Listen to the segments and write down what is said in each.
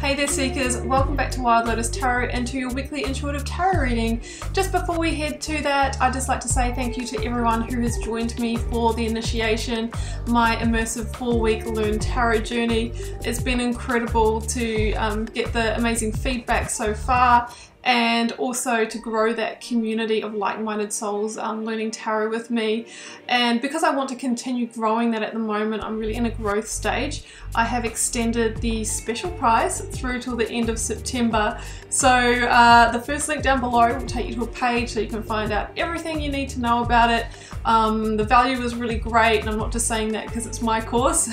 Hey there Seekers, welcome back to Wild Lotus Tarot and to your weekly intuitive tarot reading. Just before we head to that, I'd just like to say thank you to everyone who has joined me for the initiation, my immersive 4-week Learn Tarot journey. It's been incredible to get the amazing feedback so far, and also to grow that community of like-minded souls learning tarot with me. And because I want to continue growing that at the moment, I'm really in a growth stage. I have extended the special price through till the end of September. So the first link down below will take you to a page so you can find out everything you need to know about it. The value is really great, and I'm not just saying that because it's my course.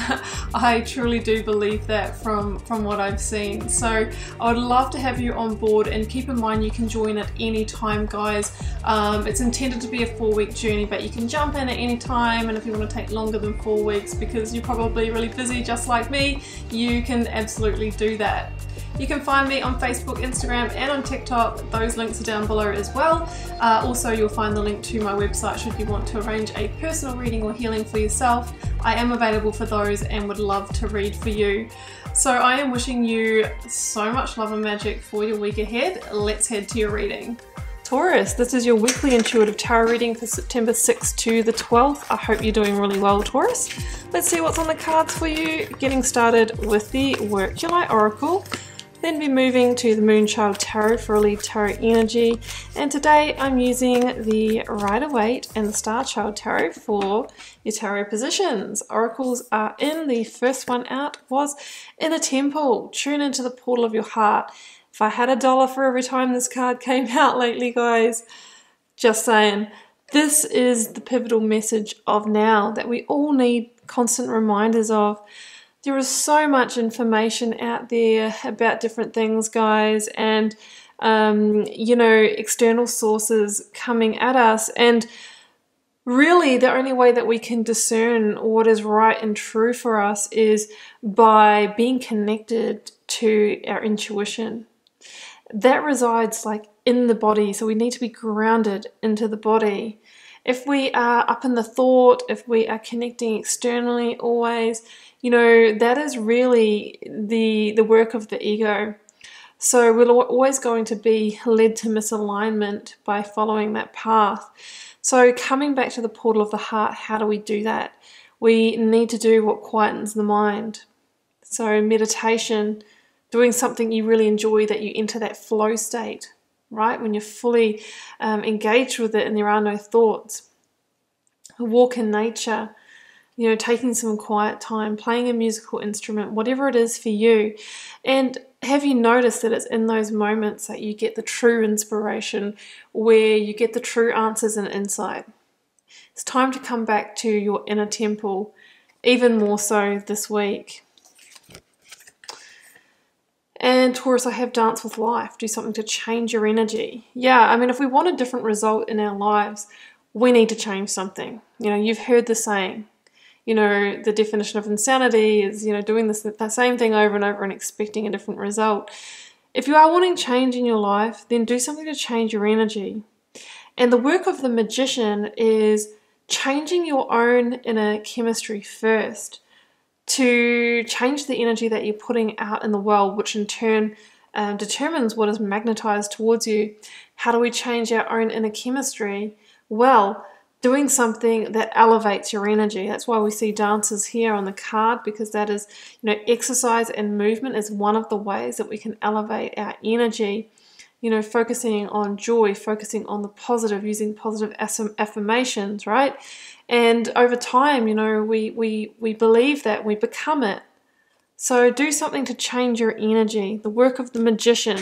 I truly do believe that from what I've seen. So I would love to have you on board, and keep in mind you can join at any time, guys. It's intended to be a 4-week journey, but you can jump in at any time, and if you want to take longer than 4 weeks because you're probably really busy just like me, you can absolutely do that. You can find me on Facebook, Instagram, and on TikTok. Those links are down below as well. Also, you'll find the link to my website should you want to arrange a personal reading or healing for yourself. I am available for those and would love to read for you. So I am wishing you so much love and magic for your week ahead. Let's head to your reading. Taurus, this is your weekly intuitive tarot reading for September 6th to the 12th. I hope you're doing really well, Taurus. Let's see what's on the cards for you. Getting started with the Work Your Light Oracle. Then be moving to the Moonchild Tarot for a lead tarot energy. And today I'm using the Rider-Waite and the Starchild Tarot for your tarot positions. Oracles are in. The first one out was in a temple. Tune into the portal of your heart. If I had $1 for every time this card came out lately, guys, just saying. This is the pivotal message of now that we all need constant reminders of. There is so much information out there about different things, guys, and you know, external sources coming at us, and really the only way that we can discern what is right and true for us is by being connected to our intuition. That resides like in the body, so we need to be grounded into the body. If we are up in the thought, if we are connecting externally always, you know, that is really the work of the ego. So we're always going to be led to misalignment by following that path. So coming back to the portal of the heart, how do we do that? We need to do what quietens the mind. So meditation, doing something you really enjoy, that you enter that flow state, right? When you're fully engaged with it and there are no thoughts. A walk in nature, you know, taking some quiet time, playing a musical instrument, whatever it is for you. And have you noticed that it's in those moments that you get the true inspiration, where you get the true answers and insight? It's time to come back to your inner temple, even more so this week. And Taurus, I have Dance with Life. Do something to change your energy. Yeah, I mean, if we want a different result in our lives, we need to change something. You know, you've heard the saying, you know, the definition of insanity is, you know, doing the same thing over and over and expecting a different result. If you are wanting change in your life, then do something to change your energy. And the work of the magician is changing your own inner chemistry first, to change the energy that you're putting out in the world, which in turn determines what is magnetized towards you. How do we change our own inner chemistry? Well, doing something that elevates your energy. That's why we see dances here on the card, because that is, you know, exercise and movement is one of the ways that we can elevate our energy. You know, focusing on joy, focusing on the positive, using positive affirmations, right? And over time, you know, we believe that, we become it. So do something to change your energy. The work of the magician,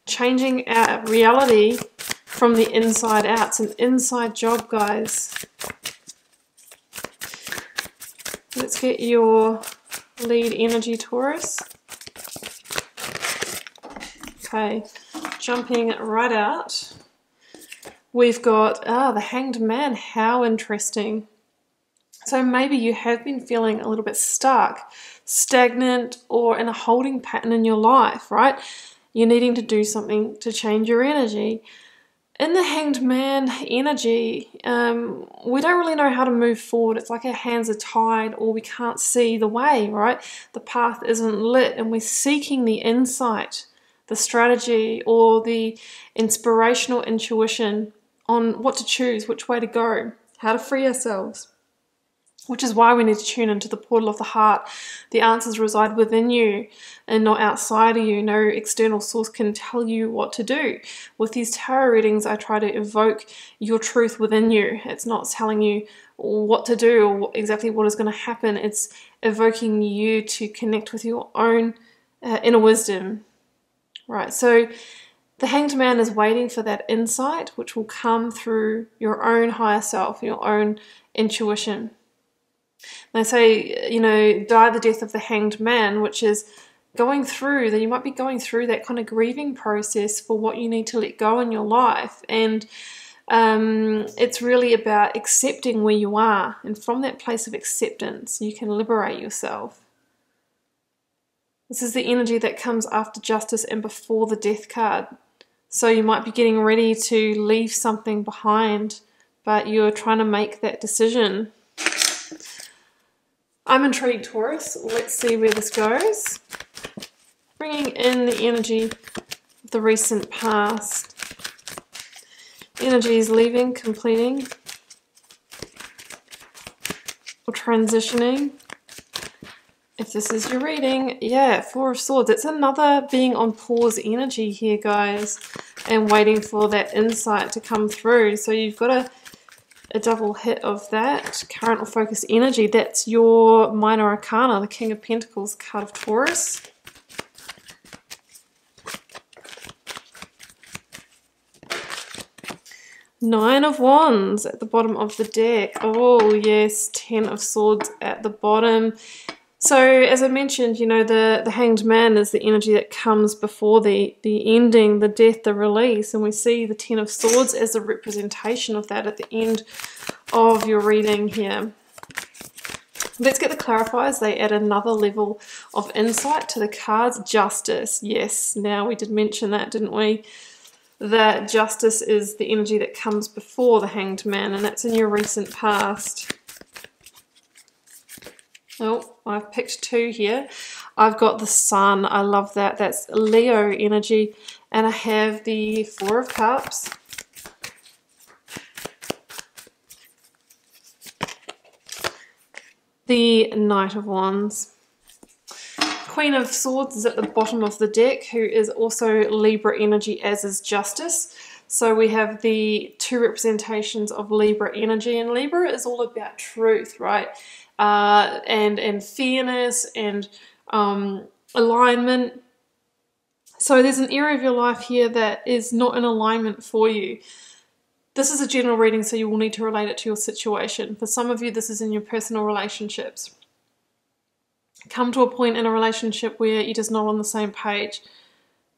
changing our reality from the inside out. It's an inside job, guys. Let's get your lead energy, Taurus. Okay, jumping right out. We've got, the Hanged Man. How interesting. So maybe you have been feeling a little bit stuck, stagnant, or in a holding pattern in your life, right? You're needing to do something to change your energy. In the Hanged Man energy, we don't really know how to move forward. It's like our hands are tied or we can't see the way, right? The path isn't lit and we're seeking the insight, the strategy, or the inspirational intuition on what to choose, which way to go, how to free ourselves. Which is why we need to tune into the portal of the heart. The answers reside within you and not outside of you. No external source can tell you what to do. With these tarot readings, I try to evoke your truth within you. It's not telling you what to do or exactly what is going to happen. It's evoking you to connect with your own inner wisdom. Right, so the Hanged Man is waiting for that insight, which will come through your own higher self, your own intuition. They say, you know, die the death of the Hanged Man, which is going through, that you might be going through that kind of grieving process for what you need to let go in your life. And it's really about accepting where you are. And from that place of acceptance, you can liberate yourself. This is the energy that comes after Justice and before the Death card. So you might be getting ready to leave something behind, but you're trying to make that decision. I'm intrigued, Taurus. Let's see where this goes. Bringing in the energy of the recent past. Energy is leaving, completing, or transitioning. If this is your reading, yeah, Four of Swords. It's another being on pause energy here, guys, and waiting for that insight to come through. So you've got a double hit of that current or focus energy. That's your minor arcana, the King of Pentacles card of Taurus. Nine of Wands at the bottom of the deck. Oh yes, Ten of Swords at the bottom. So as I mentioned, you know, the Hanged Man is the energy that comes before the ending, the death, the release, and we see the Ten of Swords as a representation of that at the end of your reading here. Let's get the clarifiers. They add another level of insight to the cards. Justice, yes, now we did mention that, didn't we? That Justice is the energy that comes before the Hanged Man, and that's in your recent past. Oh, I've picked two here. I've got the Sun. I love that. That's Leo energy. And I have the Four of Cups. The Knight of Wands. Queen of Swords is at the bottom of the deck, who is also Libra energy, as is Justice. So we have the two representations of Libra energy, and Libra is all about truth, right? And fairness and alignment. So there's an area of your life here that is not in alignment for you. This is a general reading, so you will need to relate it to your situation. For some of you, this is in your personal relationships. Come to a point in a relationship where you're just not on the same page.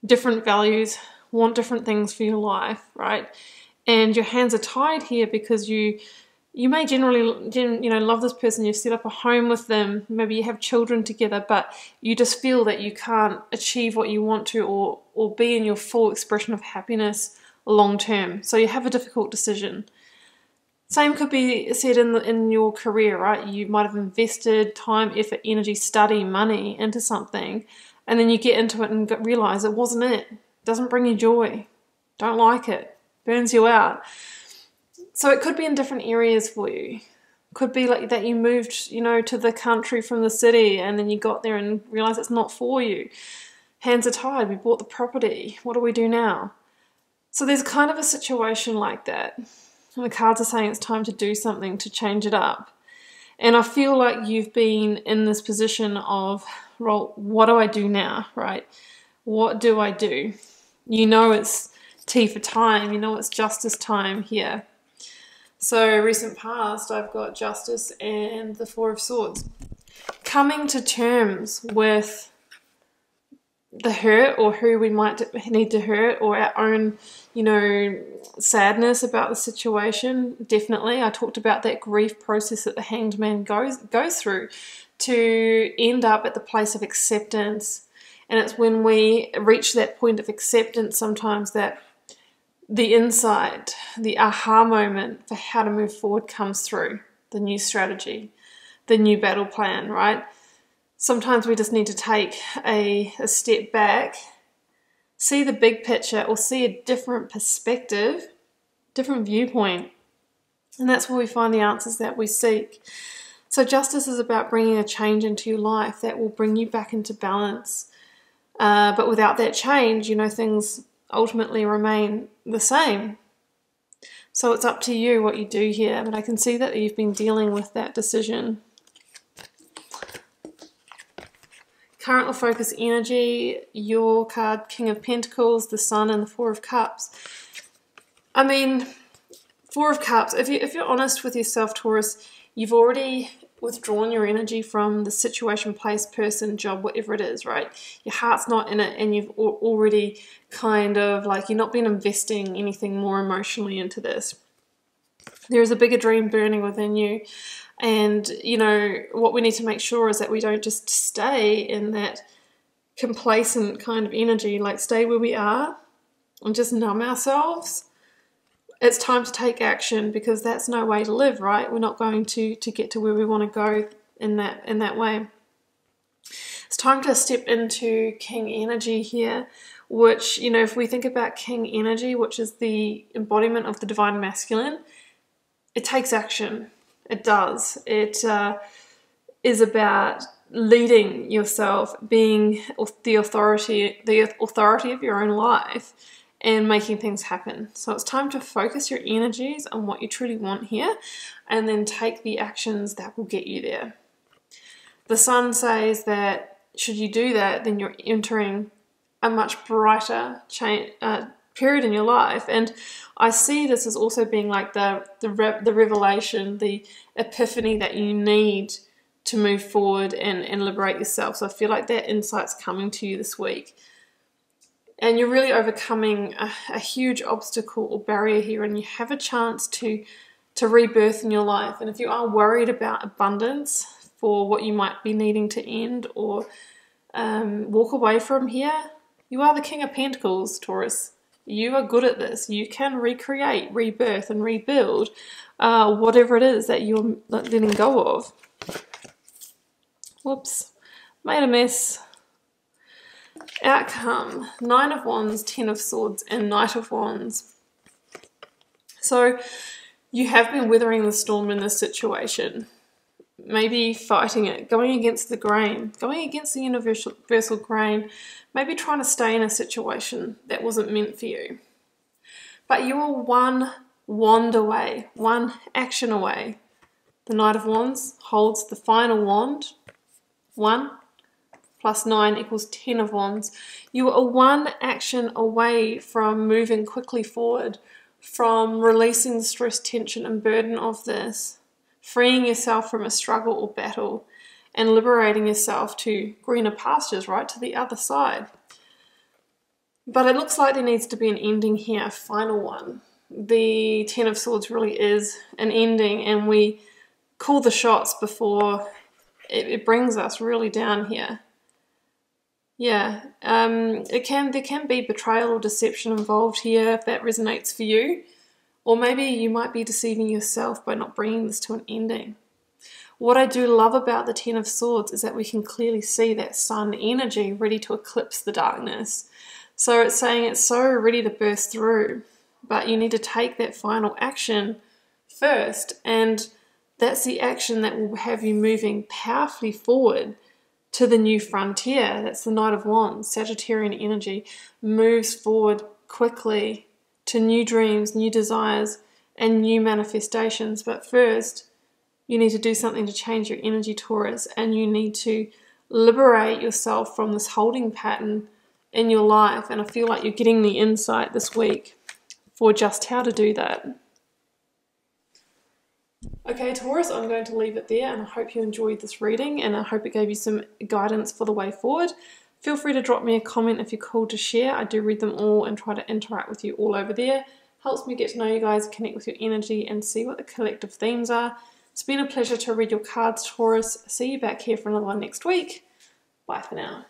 Different values, want different things for your life, right? And your hands are tied here because you may generally, love this person, you've set up a home with them, maybe you have children together, but you just feel that you can't achieve what you want to or be in your full expression of happiness long term. So you have a difficult decision. Same could be said in your career, right? You might have invested time, effort, energy, study, money into something, and then you get into it and realize it wasn't it. It doesn't bring you joy. Don't like it. Burns you out. So it could be in different areas for you. Could be like that you moved, to the country from the city and then you got there and realized it's not for you. Hands are tied. We bought the property. What do we do now? So there's kind of a situation like that. And the cards are saying it's time to do something to change it up. And I feel like you've been in this position of, well, what do I do now, right? What do I do? It's T for time. It's justice time here. So recent past, I've got Justice and the Four of Swords. Coming to terms with the hurt or who we might need to hurt or our own, sadness about the situation. Definitely. I talked about that grief process that the Hanged Man goes through to end up at the place of acceptance. And it's when we reach that point of acceptance sometimes that the insight, the aha moment for how to move forward comes through. The new strategy, the new battle plan, right? Sometimes we just need to take a step back, see the big picture, or see a different perspective, different viewpoint. And that's where we find the answers that we seek. So justice is about bringing a change into your life that will bring you back into balance. But without that change, you know, things ultimately remain the same. So it's up to you what you do here. But I can see that you've been dealing with that decision. Current or focus energy, your card, King of Pentacles, the Sun, and the Four of Cups. I mean, Four of Cups, if you're honest with yourself, Taurus, you've already withdrawn your energy from the situation, place, person, job, whatever it is, right? Your heart's not in it, and you've already kind of like, you're not been investing anything more emotionally into this. There is a bigger dream burning within you. And, you know, what we need to make sure is that we don't just stay in that complacent kind of energy, like stay where we are and just numb ourselves. It's time to take action, because that's no way to live, right? We're not going to get to where we want to go in that way. It's time to step into King energy here, which, you know, if we think about King energy, which is the embodiment of the divine masculine, it takes action. It does. It is about leading yourself, being the authority of your own life, and making things happen. So it's time to focus your energies on what you truly want here, and then take the actions that will get you there. The Sun says that should you do that, then you're entering a much brighter period in your life. And I see this as also being like the revelation, the epiphany that you need to move forward and liberate yourself. So I feel like that insight's coming to you this week. And you're really overcoming a huge obstacle or barrier here, and you have a chance to rebirth in your life. And if you are worried about abundance for what you might be needing to end or walk away from here, you are the King of Pentacles, Taurus. You are good at this. You can recreate, rebirth, and rebuild whatever it is that you're letting go of. Whoops, made a mess. Outcome, 9 of Wands, 10 of Swords, and Knight of Wands. So you have been weathering the storm in this situation, maybe fighting it, going against the grain, going against the universal grain, maybe trying to stay in a situation that wasn't meant for you. But you are one wand away, one action away. The Knight of Wands holds the final wand. 1 plus 9 equals 10 of Wands. You are one action away from moving quickly forward, from releasing the stress, tension, and burden of this, freeing yourself from a struggle or battle, and liberating yourself to greener pastures, right, to the other side. But it looks like there needs to be an ending here, a final one. The 10 of Swords really is an ending, and we call the shots before it brings us really down here. Yeah, there can be betrayal or deception involved here if that resonates for you. Or maybe you might be deceiving yourself by not bringing this to an ending. What I do love about the 10 of Swords is that we can clearly see that sun energy ready to eclipse the darkness. So it's saying it's so ready to burst through, but you need to take that final action first. And that's the action that will have you moving powerfully forward to the new frontier. That's the Knight of Wands. Sagittarian energy moves forward quickly to new dreams, new desires, and new manifestations. But first, you need to do something to change your energy, Taurus, and you need to liberate yourself from this holding pattern in your life. And I feel like you're getting the insight this week for just how to do that. Okay, Taurus, I'm going to leave it there, and I hope you enjoyed this reading, and I hope it gave you some guidance for the way forward. Feel free to drop me a comment if you're called to share. I do read them all and try to interact with you all over there. Helps me get to know you guys, connect with your energy, and see what the collective themes are. It's been a pleasure to read your cards, Taurus. See you back here for another one next week. Bye for now.